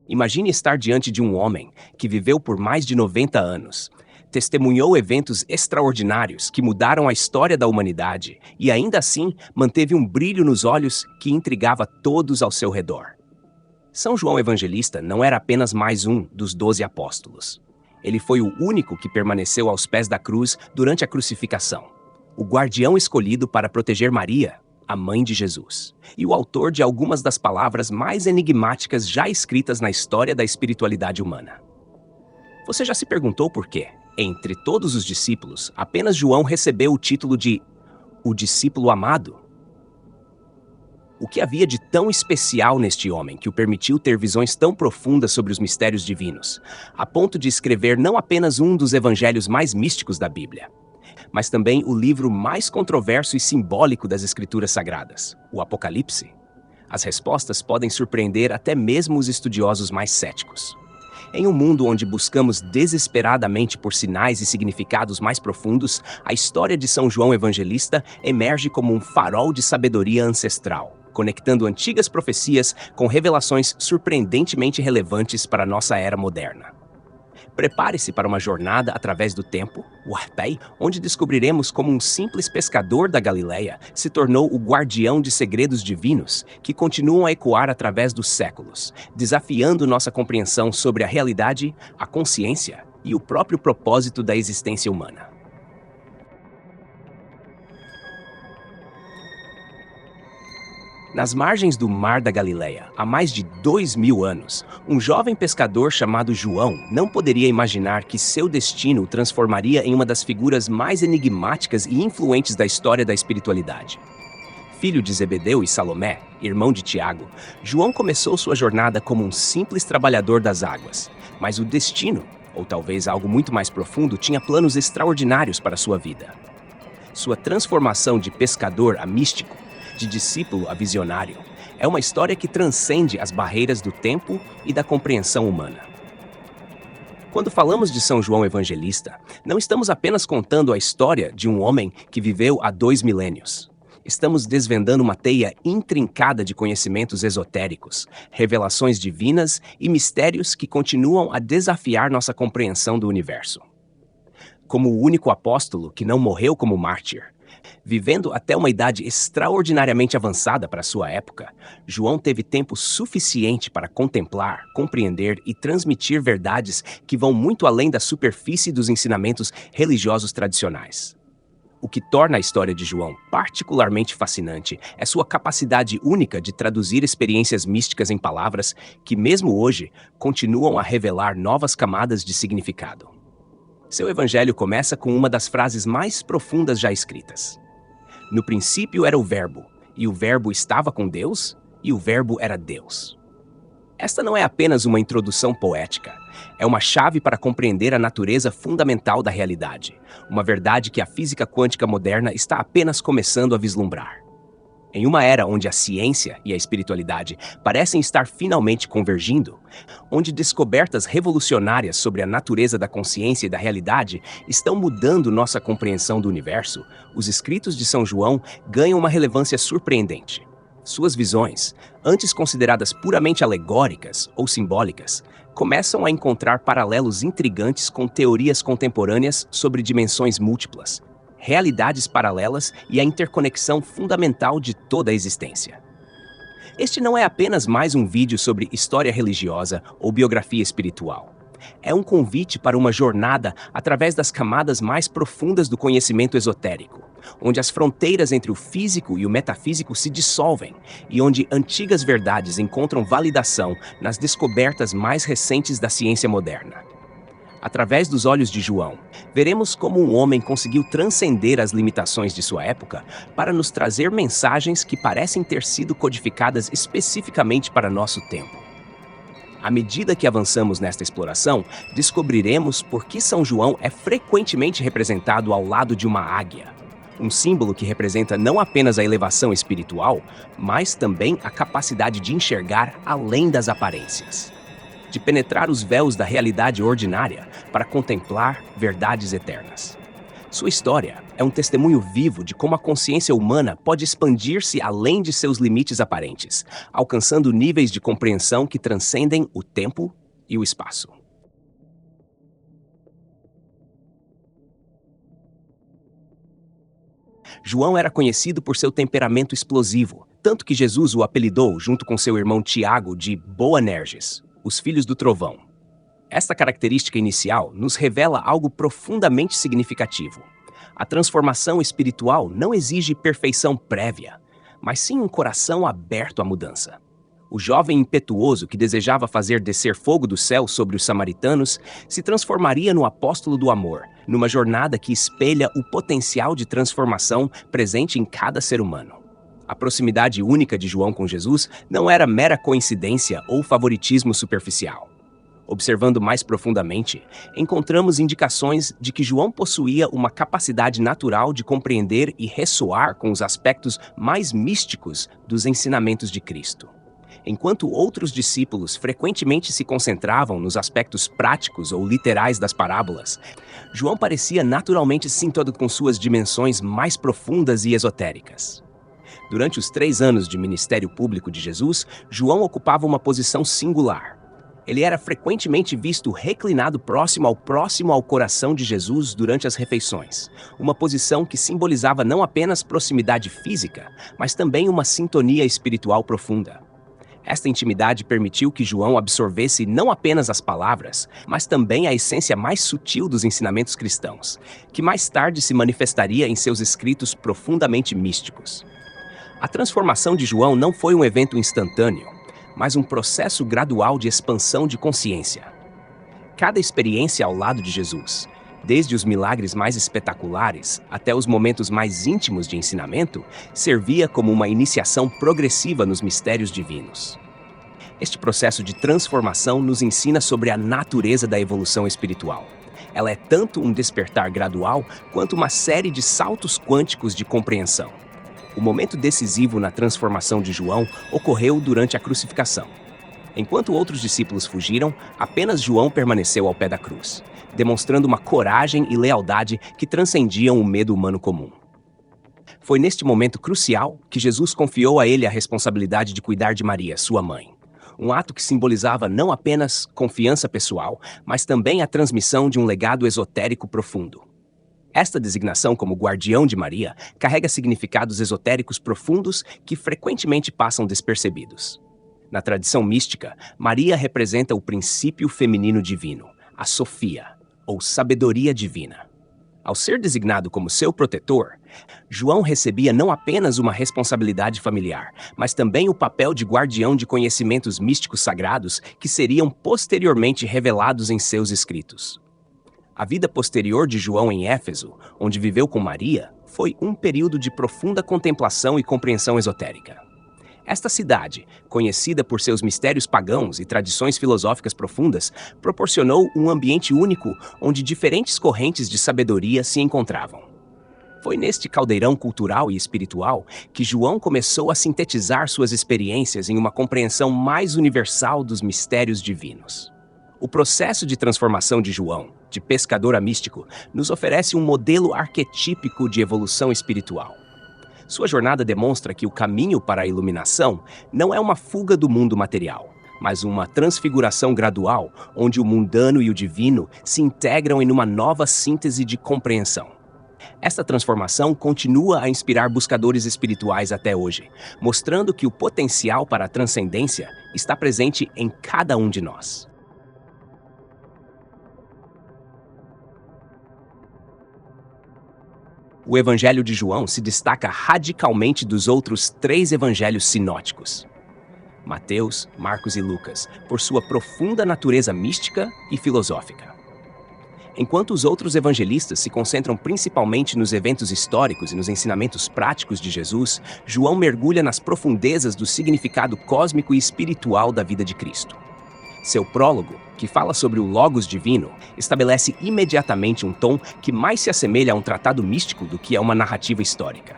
Imagine estar diante de um homem que viveu por mais de 90 anos, testemunhou eventos extraordinários que mudaram a história da humanidade e ainda assim manteve um brilho nos olhos que intrigava todos ao seu redor. São João Evangelista não era apenas mais um dos 12 apóstolos. Ele foi o único que permaneceu aos pés da cruz durante a crucificação, o guardião escolhido para proteger Maria, a mãe de Jesus, e o autor de algumas das palavras mais enigmáticas já escritas na história da espiritualidade humana. Você já se perguntou por quê, entre todos os discípulos, apenas João recebeu o título de o discípulo amado? O que havia de tão especial neste homem que o permitiu ter visões tão profundas sobre os mistérios divinos, a ponto de escrever não apenas um dos evangelhos mais místicos da Bíblia, mas também o livro mais controverso e simbólico das Escrituras Sagradas, o Apocalipse? As respostas podem surpreender até mesmo os estudiosos mais céticos. Em um mundo onde buscamos desesperadamente por sinais e significados mais profundos, a história de São João Evangelista emerge como um farol de sabedoria ancestral, conectando antigas profecias com revelações surpreendentemente relevantes para a nossa era moderna. Prepare-se para uma jornada através do tempo, o Arpei, onde descobriremos como um simples pescador da Galileia se tornou o guardião de segredos divinos que continuam a ecoar através dos séculos, desafiando nossa compreensão sobre a realidade, a consciência e o próprio propósito da existência humana. Nas margens do Mar da Galileia, há mais de 2000 anos, um jovem pescador chamado João não poderia imaginar que seu destino o transformaria em uma das figuras mais enigmáticas e influentes da história da espiritualidade. Filho de Zebedeu e Salomé, irmão de Tiago, João começou sua jornada como um simples trabalhador das águas, mas o destino, ou talvez algo muito mais profundo, tinha planos extraordinários para sua vida. Sua transformação de pescador a místico, de discípulo a visionário, é uma história que transcende as barreiras do tempo e da compreensão humana. Quando falamos de São João Evangelista, não estamos apenas contando a história de um homem que viveu há 2 milênios. Estamos desvendando uma teia intrincada de conhecimentos esotéricos, revelações divinas e mistérios que continuam a desafiar nossa compreensão do universo. Como o único apóstolo que não morreu como mártir, vivendo até uma idade extraordinariamente avançada para sua época, João teve tempo suficiente para contemplar, compreender e transmitir verdades que vão muito além da superfície dos ensinamentos religiosos tradicionais. O que torna a história de João particularmente fascinante é sua capacidade única de traduzir experiências místicas em palavras que, mesmo hoje, continuam a revelar novas camadas de significado. Seu evangelho começa com uma das frases mais profundas já escritas. No princípio era o Verbo, e o Verbo estava com Deus, e o Verbo era Deus. Esta não é apenas uma introdução poética, é uma chave para compreender a natureza fundamental da realidade, uma verdade que a física quântica moderna está apenas começando a vislumbrar. Em uma era onde a ciência e a espiritualidade parecem estar finalmente convergindo, onde descobertas revolucionárias sobre a natureza da consciência e da realidade estão mudando nossa compreensão do universo, os escritos de São João ganham uma relevância surpreendente. Suas visões, antes consideradas puramente alegóricas ou simbólicas, começam a encontrar paralelos intrigantes com teorias contemporâneas sobre dimensões múltiplas, realidades paralelas e a interconexão fundamental de toda a existência. Este não é apenas mais um vídeo sobre história religiosa ou biografia espiritual. É um convite para uma jornada através das camadas mais profundas do conhecimento esotérico, onde as fronteiras entre o físico e o metafísico se dissolvem e onde antigas verdades encontram validação nas descobertas mais recentes da ciência moderna. Através dos olhos de João, veremos como um homem conseguiu transcender as limitações de sua época para nos trazer mensagens que parecem ter sido codificadas especificamente para nosso tempo. À medida que avançamos nesta exploração, descobriremos por que São João é frequentemente representado ao lado de uma águia, um símbolo que representa não apenas a elevação espiritual, mas também a capacidade de enxergar além das aparências, de penetrar os véus da realidade ordinária para contemplar verdades eternas. Sua história, é um testemunho vivo de como a consciência humana pode expandir-se além de seus limites aparentes, alcançando níveis de compreensão que transcendem o tempo e o espaço. João era conhecido por seu temperamento explosivo, tanto que Jesus o apelidou, junto com seu irmão Tiago, de Boanerges, os filhos do trovão. Esta característica inicial nos revela algo profundamente significativo. A transformação espiritual não exige perfeição prévia, mas sim um coração aberto à mudança. O jovem impetuoso que desejava fazer descer fogo do céu sobre os samaritanos se transformaria no apóstolo do amor, numa jornada que espelha o potencial de transformação presente em cada ser humano. A proximidade única de João com Jesus não era mera coincidência ou favoritismo superficial. Observando mais profundamente, encontramos indicações de que João possuía uma capacidade natural de compreender e ressoar com os aspectos mais místicos dos ensinamentos de Cristo. Enquanto outros discípulos frequentemente se concentravam nos aspectos práticos ou literais das parábolas, João parecia naturalmente sintonizado com suas dimensões mais profundas e esotéricas. Durante os 3 anos de ministério público de Jesus, João ocupava uma posição singular. Ele era frequentemente visto reclinado próximo ao coração de Jesus durante as refeições, uma posição que simbolizava não apenas proximidade física, mas também uma sintonia espiritual profunda. Esta intimidade permitiu que João absorvesse não apenas as palavras, mas também a essência mais sutil dos ensinamentos cristãos, que mais tarde se manifestaria em seus escritos profundamente místicos. A transformação de João não foi um evento instantâneo, mas um processo gradual de expansão de consciência. Cada experiência ao lado de Jesus, desde os milagres mais espetaculares até os momentos mais íntimos de ensinamento, servia como uma iniciação progressiva nos mistérios divinos. Este processo de transformação nos ensina sobre a natureza da evolução espiritual. Ela é tanto um despertar gradual quanto uma série de saltos quânticos de compreensão. O momento decisivo na transformação de João ocorreu durante a crucificação. Enquanto outros discípulos fugiram, apenas João permaneceu ao pé da cruz, demonstrando uma coragem e lealdade que transcendiam o medo humano comum. Foi neste momento crucial que Jesus confiou a ele a responsabilidade de cuidar de Maria, sua mãe. Um ato que simbolizava não apenas confiança pessoal, mas também a transmissão de um legado esotérico profundo. Esta designação como guardião de Maria carrega significados esotéricos profundos que frequentemente passam despercebidos. Na tradição mística, Maria representa o princípio feminino divino, a Sofia, ou sabedoria divina. Ao ser designado como seu protetor, João recebia não apenas uma responsabilidade familiar, mas também o papel de guardião de conhecimentos místicos sagrados que seriam posteriormente revelados em seus escritos. A vida posterior de João em Éfeso, onde viveu com Maria, foi um período de profunda contemplação e compreensão esotérica. Esta cidade, conhecida por seus mistérios pagãos e tradições filosóficas profundas, proporcionou um ambiente único onde diferentes correntes de sabedoria se encontravam. Foi neste caldeirão cultural e espiritual que João começou a sintetizar suas experiências em uma compreensão mais universal dos mistérios divinos. O processo de transformação de João, de pescador a místico, nos oferece um modelo arquetípico de evolução espiritual. Sua jornada demonstra que o caminho para a iluminação não é uma fuga do mundo material, mas uma transfiguração gradual, onde o mundano e o divino se integram em uma nova síntese de compreensão. Esta transformação continua a inspirar buscadores espirituais até hoje, mostrando que o potencial para a transcendência está presente em cada um de nós. O Evangelho de João se destaca radicalmente dos outros 3 evangelhos sinóticos, Mateus, Marcos e Lucas, por sua profunda natureza mística e filosófica. Enquanto os outros evangelistas se concentram principalmente nos eventos históricos e nos ensinamentos práticos de Jesus, João mergulha nas profundezas do significado cósmico e espiritual da vida de Cristo. Seu prólogo, que fala sobre o Logos divino, estabelece imediatamente um tom que mais se assemelha a um tratado místico do que a uma narrativa histórica.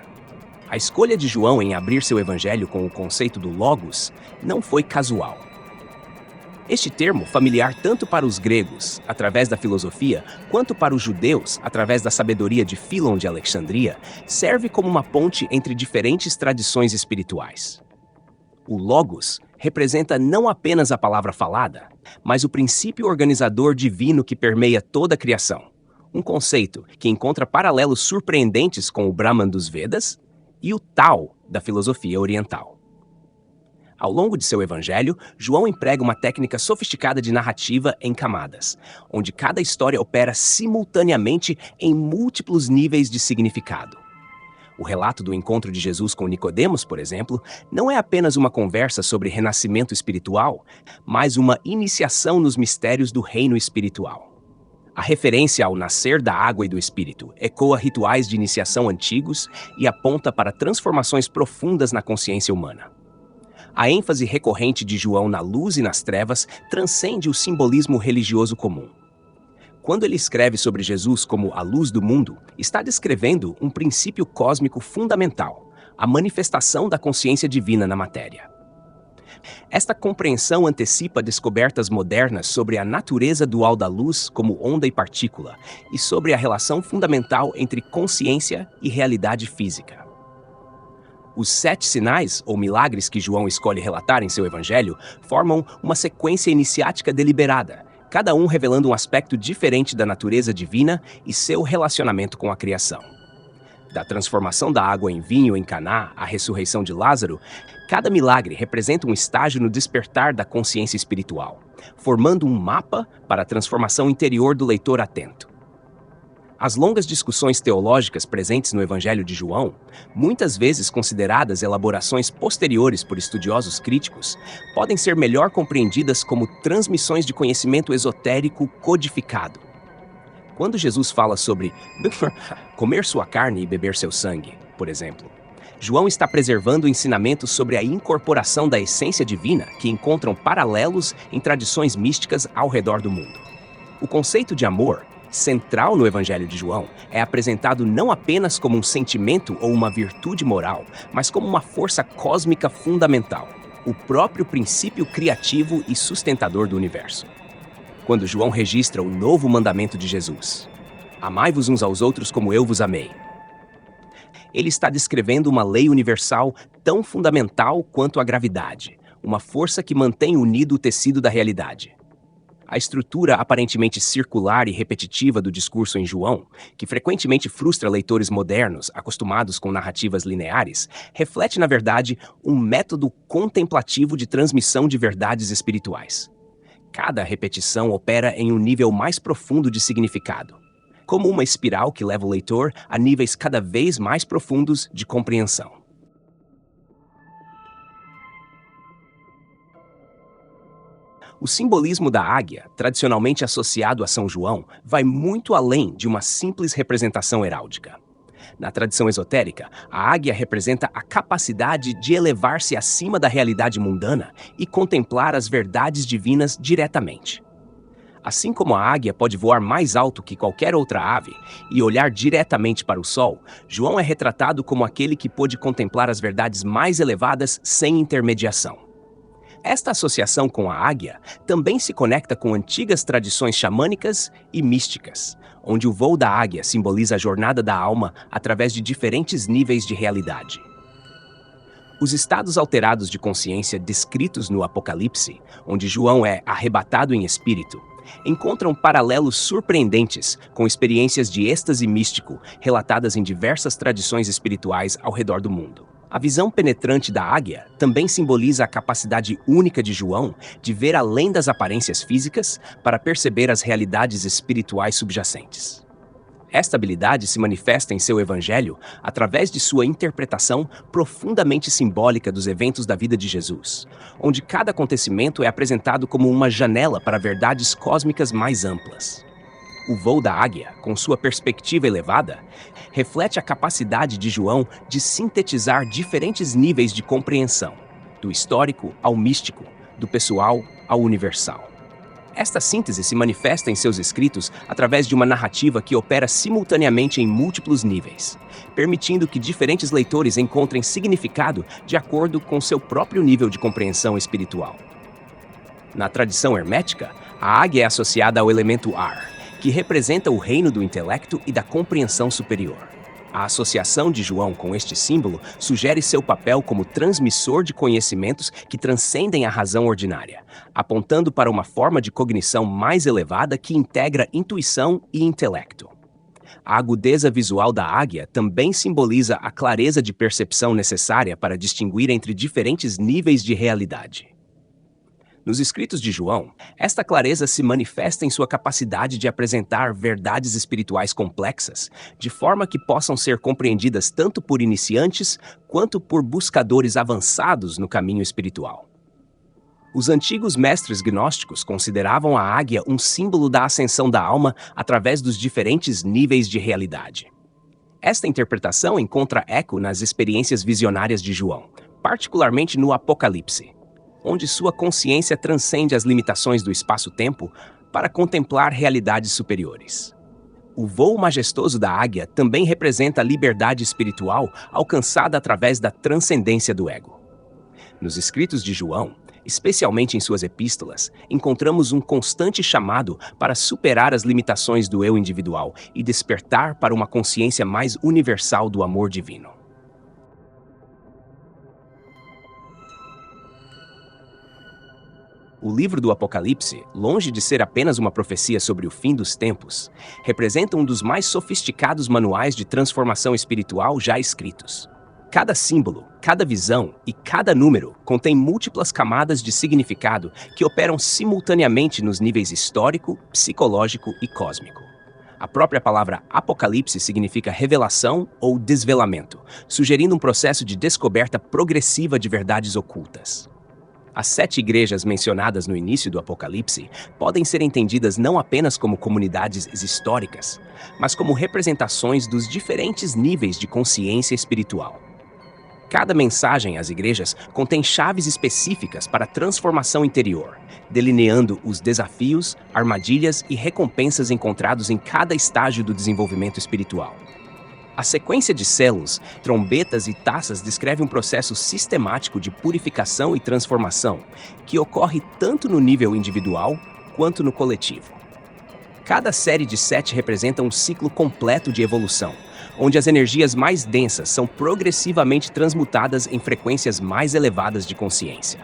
A escolha de João em abrir seu evangelho com o conceito do Logos não foi casual. Este termo, familiar tanto para os gregos, através da filosofia, quanto para os judeus, através da sabedoria de Fílon de Alexandria, serve como uma ponte entre diferentes tradições espirituais. O Logos representa não apenas a palavra falada, mas o princípio organizador divino que permeia toda a criação. Um conceito que encontra paralelos surpreendentes com o Brahman dos Vedas e o Tao da filosofia oriental. Ao longo de seu evangelho, João emprega uma técnica sofisticada de narrativa em camadas, onde cada história opera simultaneamente em múltiplos níveis de significado. O relato do encontro de Jesus com Nicodemos, por exemplo, não é apenas uma conversa sobre renascimento espiritual, mas uma iniciação nos mistérios do reino espiritual. A referência ao nascer da água e do espírito ecoa rituais de iniciação antigos e aponta para transformações profundas na consciência humana. A ênfase recorrente de João na luz e nas trevas transcende o simbolismo religioso comum. Quando ele escreve sobre Jesus como a luz do mundo, está descrevendo um princípio cósmico fundamental, a manifestação da consciência divina na matéria. Esta compreensão antecipa descobertas modernas sobre a natureza dual da luz como onda e partícula e sobre a relação fundamental entre consciência e realidade física. Os 7 sinais ou milagres que João escolhe relatar em seu evangelho formam uma sequência iniciática deliberada, cada um revelando um aspecto diferente da natureza divina e seu relacionamento com a criação. Da transformação da água em vinho em Caná à ressurreição de Lázaro, cada milagre representa um estágio no despertar da consciência espiritual, formando um mapa para a transformação interior do leitor atento. As longas discussões teológicas presentes no Evangelho de João, muitas vezes consideradas elaborações posteriores por estudiosos críticos, podem ser melhor compreendidas como transmissões de conhecimento esotérico codificado. Quando Jesus fala sobre comer sua carne e beber seu sangue, por exemplo, João está preservando ensinamentos sobre a incorporação da essência divina que encontram paralelos em tradições místicas ao redor do mundo. O conceito de amor, central no Evangelho de João, é apresentado não apenas como um sentimento ou uma virtude moral, mas como uma força cósmica fundamental, o próprio princípio criativo e sustentador do universo. Quando João registra o novo mandamento de Jesus, amai-vos uns aos outros como eu vos amei, ele está descrevendo uma lei universal tão fundamental quanto a gravidade, uma força que mantém unido o tecido da realidade. A estrutura aparentemente circular e repetitiva do discurso em João, que frequentemente frustra leitores modernos acostumados com narrativas lineares, reflete, na verdade, um método contemplativo de transmissão de verdades espirituais. Cada repetição opera em um nível mais profundo de significado, como uma espiral que leva o leitor a níveis cada vez mais profundos de compreensão. O simbolismo da águia, tradicionalmente associado a São João, vai muito além de uma simples representação heráldica. Na tradição esotérica, a águia representa a capacidade de elevar-se acima da realidade mundana e contemplar as verdades divinas diretamente. Assim como a águia pode voar mais alto que qualquer outra ave e olhar diretamente para o sol, João é retratado como aquele que pôde contemplar as verdades mais elevadas sem intermediação. Esta associação com a águia também se conecta com antigas tradições xamânicas e místicas, onde o voo da águia simboliza a jornada da alma através de diferentes níveis de realidade. Os estados alterados de consciência descritos no Apocalipse, onde João é arrebatado em espírito, encontram paralelos surpreendentes com experiências de êxtase místico relatadas em diversas tradições espirituais ao redor do mundo. A visão penetrante da águia também simboliza a capacidade única de João de ver além das aparências físicas para perceber as realidades espirituais subjacentes. Esta habilidade se manifesta em seu evangelho através de sua interpretação profundamente simbólica dos eventos da vida de Jesus, onde cada acontecimento é apresentado como uma janela para verdades cósmicas mais amplas. O voo da águia, com sua perspectiva elevada, reflete a capacidade de João de sintetizar diferentes níveis de compreensão, do histórico ao místico, do pessoal ao universal. Esta síntese se manifesta em seus escritos através de uma narrativa que opera simultaneamente em múltiplos níveis, permitindo que diferentes leitores encontrem significado de acordo com seu próprio nível de compreensão espiritual. Na tradição hermética, a águia é associada ao elemento ar, que representa o reino do intelecto e da compreensão superior. A associação de João com este símbolo sugere seu papel como transmissor de conhecimentos que transcendem a razão ordinária, apontando para uma forma de cognição mais elevada que integra intuição e intelecto. A agudeza visual da águia também simboliza a clareza de percepção necessária para distinguir entre diferentes níveis de realidade. Nos escritos de João, esta clareza se manifesta em sua capacidade de apresentar verdades espirituais complexas, de forma que possam ser compreendidas tanto por iniciantes quanto por buscadores avançados no caminho espiritual. Os antigos mestres gnósticos consideravam a águia um símbolo da ascensão da alma através dos diferentes níveis de realidade. Esta interpretação encontra eco nas experiências visionárias de João, particularmente no Apocalipse, onde sua consciência transcende as limitações do espaço-tempo para contemplar realidades superiores. O voo majestoso da águia também representa a liberdade espiritual alcançada através da transcendência do ego. Nos escritos de João, especialmente em suas epístolas, encontramos um constante chamado para superar as limitações do eu individual e despertar para uma consciência mais universal do amor divino. O livro do Apocalipse, longe de ser apenas uma profecia sobre o fim dos tempos, representa um dos mais sofisticados manuais de transformação espiritual já escritos. Cada símbolo, cada visão e cada número contém múltiplas camadas de significado que operam simultaneamente nos níveis histórico, psicológico e cósmico. A própria palavra Apocalipse significa revelação ou desvelamento, sugerindo um processo de descoberta progressiva de verdades ocultas. As 7 igrejas mencionadas no início do Apocalipse podem ser entendidas não apenas como comunidades históricas, mas como representações dos diferentes níveis de consciência espiritual. Cada mensagem às igrejas contém chaves específicas para a transformação interior, delineando os desafios, armadilhas e recompensas encontrados em cada estágio do desenvolvimento espiritual. A sequência de selos, trombetas e taças descreve um processo sistemático de purificação e transformação que ocorre tanto no nível individual quanto no coletivo. Cada série de 7 representa um ciclo completo de evolução, onde as energias mais densas são progressivamente transmutadas em frequências mais elevadas de consciência.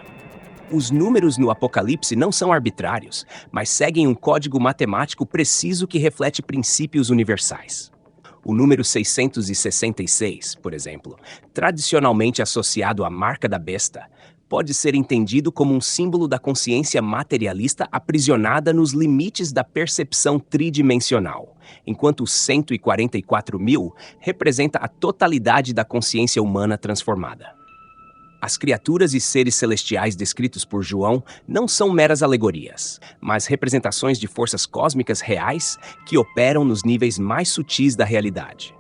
Os números no Apocalipse não são arbitrários, mas seguem um código matemático preciso que reflete princípios universais. O número 666, por exemplo, tradicionalmente associado à marca da besta, pode ser entendido como um símbolo da consciência materialista aprisionada nos limites da percepção tridimensional, enquanto o 144.000 representa a totalidade da consciência humana transformada. As criaturas e seres celestiais descritos por João não são meras alegorias, mas representações de forças cósmicas reais que operam nos níveis mais sutis da realidade.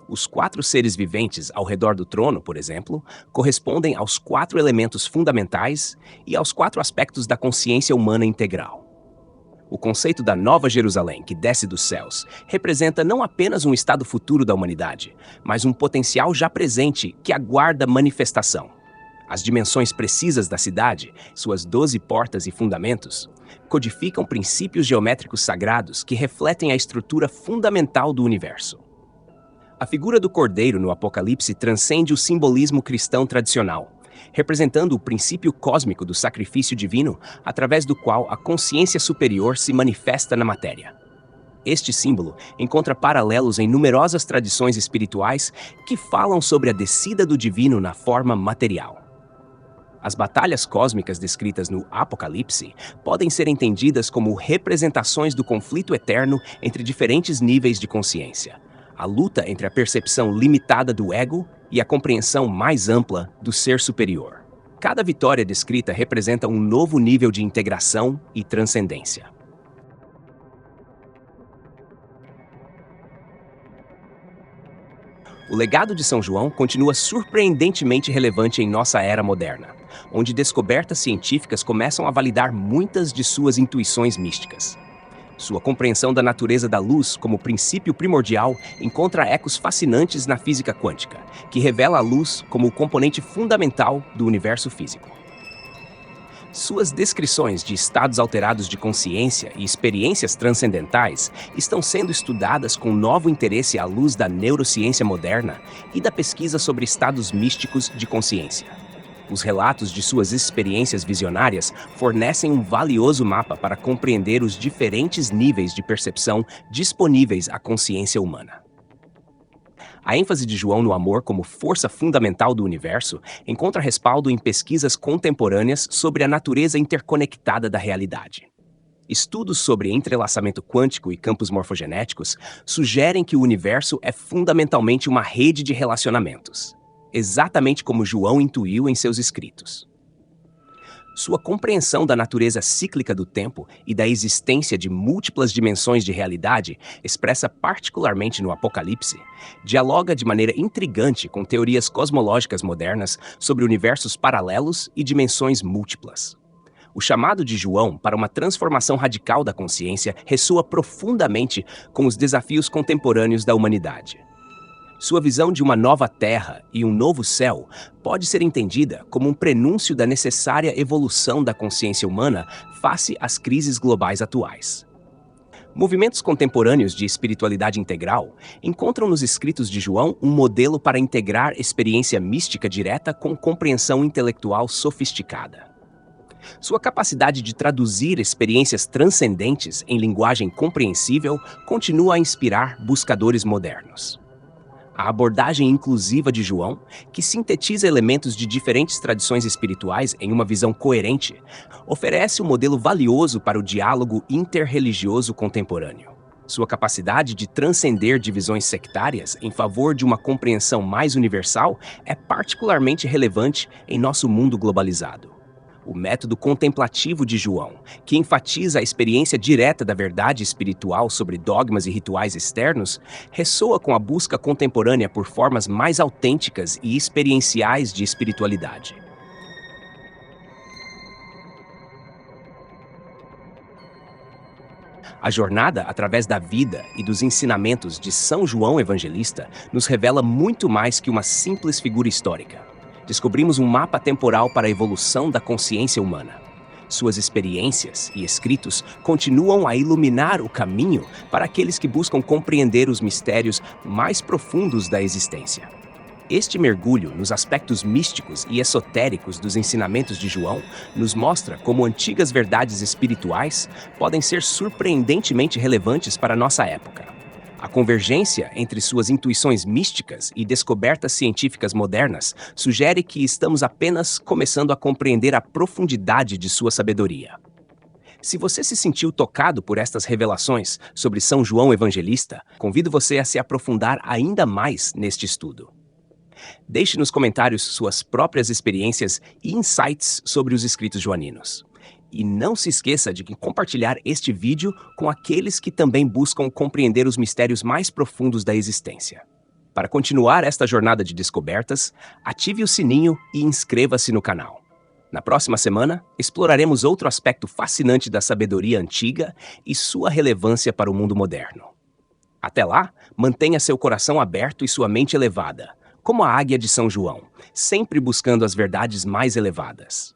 Os 4 seres viventes ao redor do trono, por exemplo, correspondem aos 4 elementos fundamentais e aos 4 aspectos da consciência humana integral. O conceito da Nova Jerusalém, que desce dos céus, representa não apenas um estado futuro da humanidade, mas um potencial já presente que aguarda manifestação. As dimensões precisas da cidade, suas 12 portas e fundamentos, codificam princípios geométricos sagrados que refletem a estrutura fundamental do universo. A figura do Cordeiro no Apocalipse transcende o simbolismo cristão tradicional, representando o princípio cósmico do sacrifício divino através do qual a consciência superior se manifesta na matéria. Este símbolo encontra paralelos em numerosas tradições espirituais que falam sobre a descida do divino na forma material. As batalhas cósmicas descritas no Apocalipse podem ser entendidas como representações do conflito eterno entre diferentes níveis de consciência, a luta entre a percepção limitada do ego e a compreensão mais ampla do ser superior. Cada vitória descrita representa um novo nível de integração e transcendência. O legado de São João continua surpreendentemente relevante em nossa era moderna, onde descobertas científicas começam a validar muitas de suas intuições místicas. Sua compreensão da natureza da luz como princípio primordial encontra ecos fascinantes na física quântica, que revela a luz como o componente fundamental do universo físico. Suas descrições de estados alterados de consciência e experiências transcendentais estão sendo estudadas com novo interesse à luz da neurociência moderna e da pesquisa sobre estados místicos de consciência. Os relatos de suas experiências visionárias fornecem um valioso mapa para compreender os diferentes níveis de percepção disponíveis à consciência humana. A ênfase de João no amor como força fundamental do universo encontra respaldo em pesquisas contemporâneas sobre a natureza interconectada da realidade. Estudos sobre entrelaçamento quântico e campos morfogenéticos sugerem que o universo é fundamentalmente uma rede de relacionamentos, exatamente como João intuiu em seus escritos. Sua compreensão da natureza cíclica do tempo e da existência de múltiplas dimensões de realidade, expressa particularmente no Apocalipse, dialoga de maneira intrigante com teorias cosmológicas modernas sobre universos paralelos e dimensões múltiplas. O chamado de João para uma transformação radical da consciência ressoa profundamente com os desafios contemporâneos da humanidade. Sua visão de uma nova terra e um novo céu pode ser entendida como um prenúncio da necessária evolução da consciência humana face às crises globais atuais. Movimentos contemporâneos de espiritualidade integral encontram nos escritos de João um modelo para integrar experiência mística direta com compreensão intelectual sofisticada. Sua capacidade de traduzir experiências transcendentes em linguagem compreensível continua a inspirar buscadores modernos. A abordagem inclusiva de João, que sintetiza elementos de diferentes tradições espirituais em uma visão coerente, oferece um modelo valioso para o diálogo interreligioso contemporâneo. Sua capacidade de transcender divisões sectárias em favor de uma compreensão mais universal é particularmente relevante em nosso mundo globalizado. O método contemplativo de João, que enfatiza a experiência direta da verdade espiritual sobre dogmas e rituais externos, ressoa com a busca contemporânea por formas mais autênticas e experienciais de espiritualidade. A jornada através da vida e dos ensinamentos de São João Evangelista nos revela muito mais que uma simples figura histórica. Descobrimos um mapa temporal para a evolução da consciência humana. Suas experiências e escritos continuam a iluminar o caminho para aqueles que buscam compreender os mistérios mais profundos da existência. Este mergulho nos aspectos místicos e esotéricos dos ensinamentos de João nos mostra como antigas verdades espirituais podem ser surpreendentemente relevantes para a nossa época. A convergência entre suas intuições místicas e descobertas científicas modernas sugere que estamos apenas começando a compreender a profundidade de sua sabedoria. Se você se sentiu tocado por estas revelações sobre São João Evangelista, convido você a se aprofundar ainda mais neste estudo. Deixe nos comentários suas próprias experiências e insights sobre os escritos joaninos. E não se esqueça de compartilhar este vídeo com aqueles que também buscam compreender os mistérios mais profundos da existência. Para continuar esta jornada de descobertas, ative o sininho e inscreva-se no canal. Na próxima semana, exploraremos outro aspecto fascinante da sabedoria antiga e sua relevância para o mundo moderno. Até lá, mantenha seu coração aberto e sua mente elevada, como a águia de São João, sempre buscando as verdades mais elevadas.